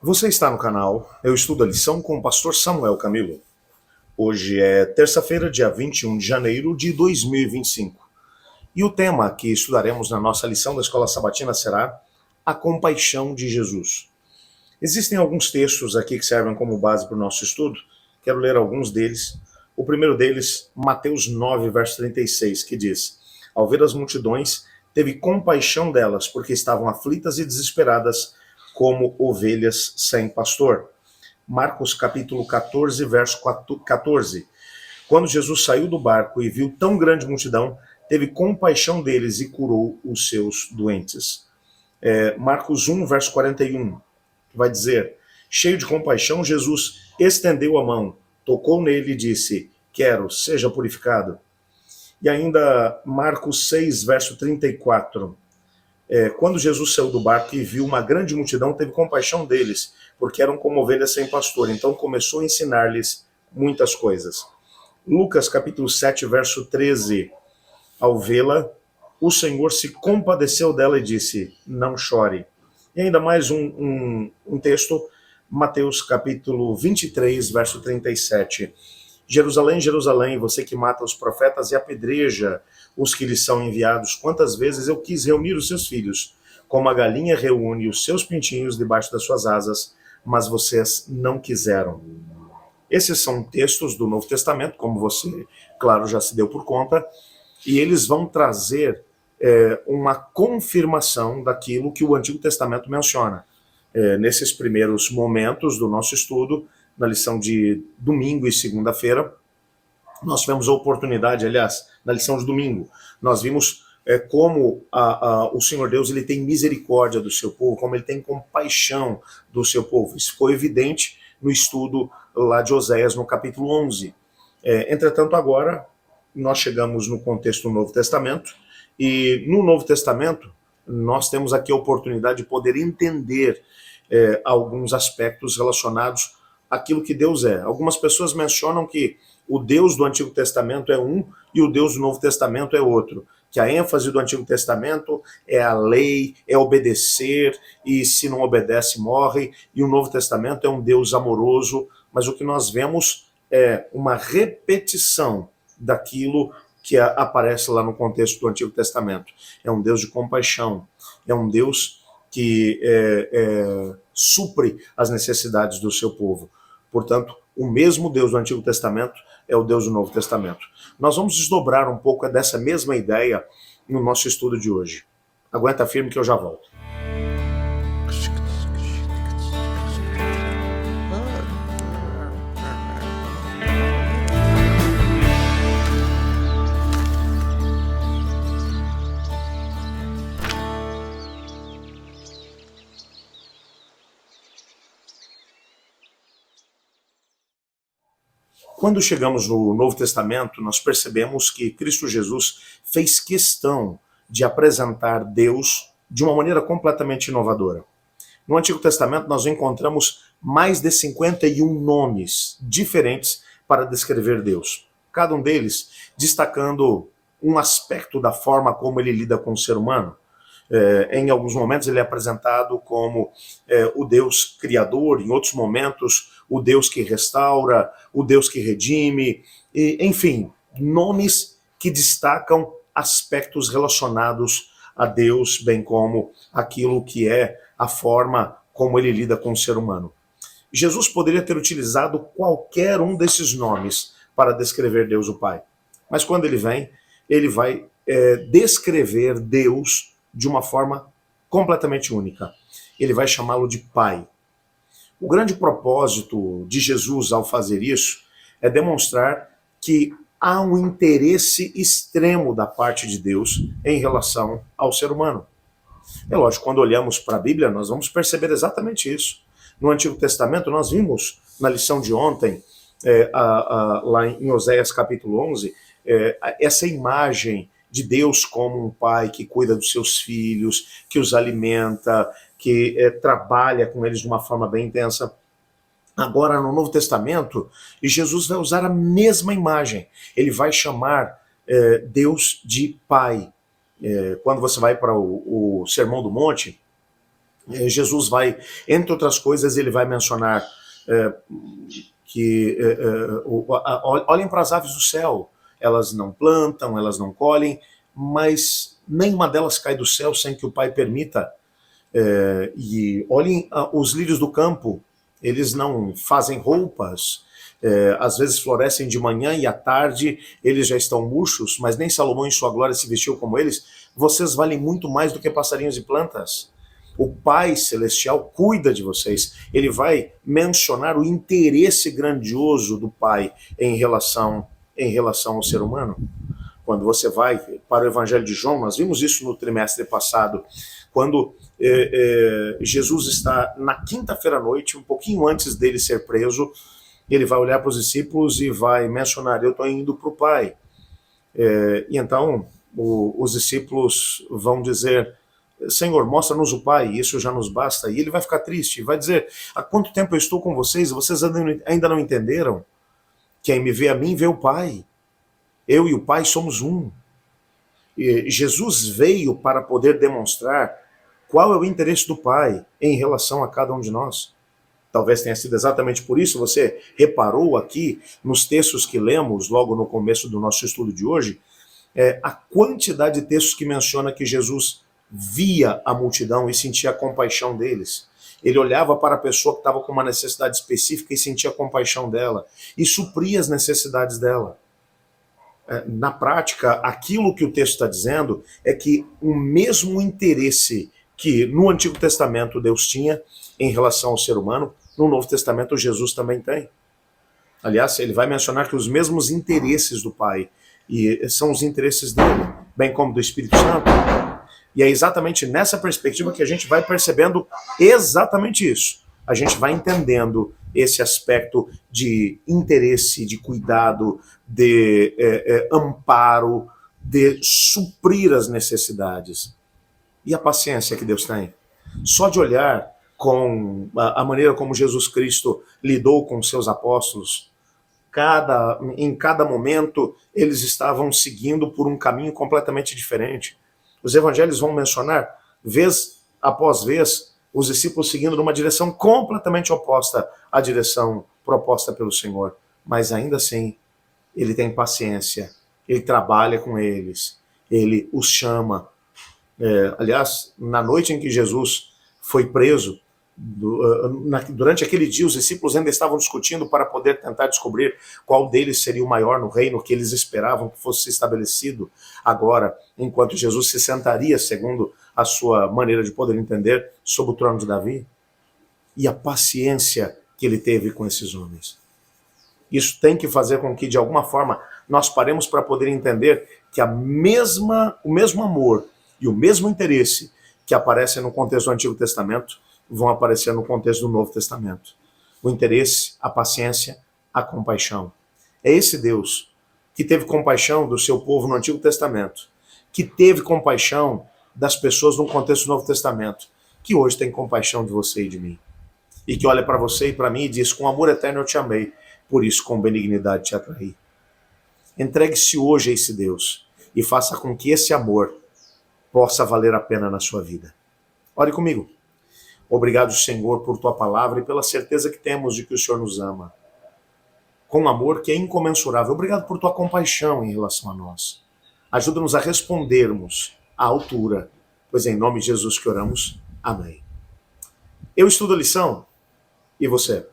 Você está no canal Eu Estudo a Lição com o pastor Samuel Camilo. Hoje é terça-feira, dia 21 de janeiro de 2025. E o tema que estudaremos na nossa lição da Escola Sabatina será a compaixão de Jesus. Existem alguns textos aqui que servem como base para o nosso estudo. Quero ler alguns deles. O primeiro deles, Mateus 9, verso 36, que diz: Ao ver as multidões, teve compaixão delas, porque estavam aflitas e desesperadas, como ovelhas sem pastor. Marcos capítulo 14, verso 14. Quando Jesus saiu do barco e viu tão grande multidão, teve compaixão deles e curou os seus doentes. Marcos 1, verso 41, que vai dizer: Cheio de compaixão, Jesus estendeu a mão, tocou nele e disse: Quero, seja purificado. E ainda Marcos 6, verso 34. Quando Jesus saiu do barco e viu uma grande multidão, teve compaixão deles, porque eram como ovelhas sem pastor. Então começou a ensinar-lhes muitas coisas. Lucas capítulo 7, verso 13. Ao vê-la, o Senhor se compadeceu dela e disse: Não chore. E ainda mais um texto, Mateus capítulo 23, verso 37. Jerusalém, Jerusalém, você que mata os profetas e apedreja os que lhes são enviados, quantas vezes eu quis reunir os seus filhos, como a galinha reúne os seus pintinhos debaixo das suas asas, mas vocês não quiseram. Esses são textos do Novo Testamento, como você, claro, já se deu por conta, e eles vão trazer uma confirmação daquilo que o Antigo Testamento menciona. Nesses primeiros momentos do nosso estudo, na lição de domingo e segunda-feira, nós tivemos a oportunidade, aliás, na lição de domingo, nós vimos como o Senhor Deus ele tem misericórdia do seu povo, como ele tem compaixão do seu povo. Isso ficou evidente no estudo lá de Oséias, no capítulo 11. Entretanto, agora, nós chegamos no contexto do Novo Testamento, e no Novo Testamento, nós temos aqui a oportunidade de poder entender alguns aspectos relacionados àquilo que Deus é. Algumas pessoas mencionam que o Deus do Antigo Testamento é um e o Deus do Novo Testamento é outro. Que a ênfase do Antigo Testamento é a lei, é obedecer, e se não obedece, morre. E o Novo Testamento é um Deus amoroso, mas o que nós vemos é uma repetição daquilo que aparece lá no contexto do Antigo Testamento. É um Deus de compaixão, é um Deus que supre as necessidades do seu povo. Portanto, o mesmo Deus do Antigo Testamento é o Deus do Novo Testamento. Nós vamos desdobrar um pouco dessa mesma ideia no nosso estudo de hoje. Aguenta firme que eu já volto. Quando chegamos no Novo Testamento, nós percebemos que Cristo Jesus fez questão de apresentar Deus de uma maneira completamente inovadora. No Antigo Testamento, nós encontramos mais de 51 nomes diferentes para descrever Deus. Cada um deles destacando um aspecto da forma como ele lida com o ser humano. Em alguns momentos ele é apresentado como o Deus criador, em outros momentos o Deus que restaura, o Deus que redime, enfim, nomes que destacam aspectos relacionados a Deus, bem como aquilo que é a forma como ele lida com o ser humano. Jesus poderia ter utilizado qualquer um desses nomes para descrever Deus o Pai, mas quando ele vem, ele vai descrever Deus de uma forma completamente única. Ele vai chamá-lo de Pai. O grande propósito de Jesus ao fazer isso é demonstrar que há um interesse extremo da parte de Deus em relação ao ser humano. É lógico, quando olhamos para a Bíblia, nós vamos perceber exatamente isso. No Antigo Testamento, nós vimos na lição de ontem, lá em Oséias capítulo 11, essa imagem de Deus como um pai que cuida dos seus filhos, que os alimenta, que trabalha com eles de uma forma bem intensa. Agora, no Novo Testamento, Jesus vai usar a mesma imagem. Ele vai chamar Deus de Pai. Quando você vai para o Sermão do Monte, Jesus vai, entre outras coisas, ele vai mencionar que olhem para as aves do céu, elas não plantam, elas não colhem, mas nenhuma delas cai do céu sem que o Pai permita. E olhem os lírios do campo, eles não fazem roupas, às vezes florescem de manhã e à tarde eles já estão murchos, mas nem Salomão em sua glória se vestiu como eles. Vocês valem muito mais do que passarinhos e plantas. O Pai Celestial cuida de vocês. Ele vai mencionar o interesse grandioso do Pai em relação ao ser humano. Quando você vai para o Evangelho de João, nós vimos isso no trimestre passado, quando Jesus está na quinta-feira à noite, um pouquinho antes dele ser preso, ele vai olhar para os discípulos e vai mencionar: eu estou indo para o Pai. E então os discípulos vão dizer: Senhor, mostra-nos o Pai, isso já nos basta. E ele vai ficar triste, vai dizer: há quanto tempo eu estou com vocês e vocês ainda não entenderam? Quem me vê a mim, vê o Pai. Eu e o Pai somos um. E Jesus veio para poder demonstrar qual é o interesse do Pai em relação a cada um de nós. Talvez tenha sido exatamente por isso, você reparou aqui nos textos que lemos logo no começo do nosso estudo de hoje, a quantidade de textos que menciona que Jesus via a multidão e sentia compaixão deles. Ele olhava para a pessoa que estava com uma necessidade específica e sentia compaixão dela e supria as necessidades dela. Na prática, aquilo que o texto está dizendo é que o mesmo interesse que no Antigo Testamento Deus tinha em relação ao ser humano, no Novo Testamento Jesus também tem. Aliás, ele vai mencionar que os mesmos interesses do Pai e são os interesses dele, bem como do Espírito Santo. E é exatamente nessa perspectiva que a gente vai percebendo exatamente isso. A gente vai entendendo esse aspecto de interesse, de cuidado, de amparo, de suprir as necessidades. E a paciência que Deus tem. Só de olhar com a maneira como Jesus Cristo lidou com seus apóstolos, em cada momento eles estavam seguindo por um caminho completamente diferente. Os evangelhos vão mencionar, vez após vez, os discípulos seguindo numa direção completamente oposta à direção proposta pelo Senhor. Mas ainda assim, ele tem paciência, ele trabalha com eles, ele os chama. Aliás, na noite em que Jesus foi preso, durante aquele dia os discípulos ainda estavam discutindo para poder tentar descobrir qual deles seria o maior no reino que eles esperavam que fosse estabelecido agora, enquanto Jesus se sentaria, segundo a sua maneira de poder entender, sobre o trono de Davi. E a paciência que ele teve com esses homens. Isso tem que fazer com que, de alguma forma, nós paremos para poder entender que o mesmo amor e o mesmo interesse que aparecem no contexto do Antigo Testamento vão aparecer no contexto do Novo Testamento. O interesse, a paciência, a compaixão. É esse Deus que teve compaixão do seu povo no Antigo Testamento, que teve compaixão das pessoas no contexto do Novo Testamento, que hoje tem compaixão de você e de mim. E que olha para você e para mim e diz: com amor eterno eu te amei, por isso com benignidade te atraí. Entregue-se hoje a esse Deus e faça com que esse amor possa valer a pena na sua vida. Ore comigo. Obrigado, Senhor, por tua palavra e pela certeza que temos de que o Senhor nos ama. Com um amor que é incomensurável. Obrigado por tua compaixão em relação a nós. Ajuda-nos a respondermos à altura, pois é em nome de Jesus que oramos. Amém. Eu estudo a lição. E você?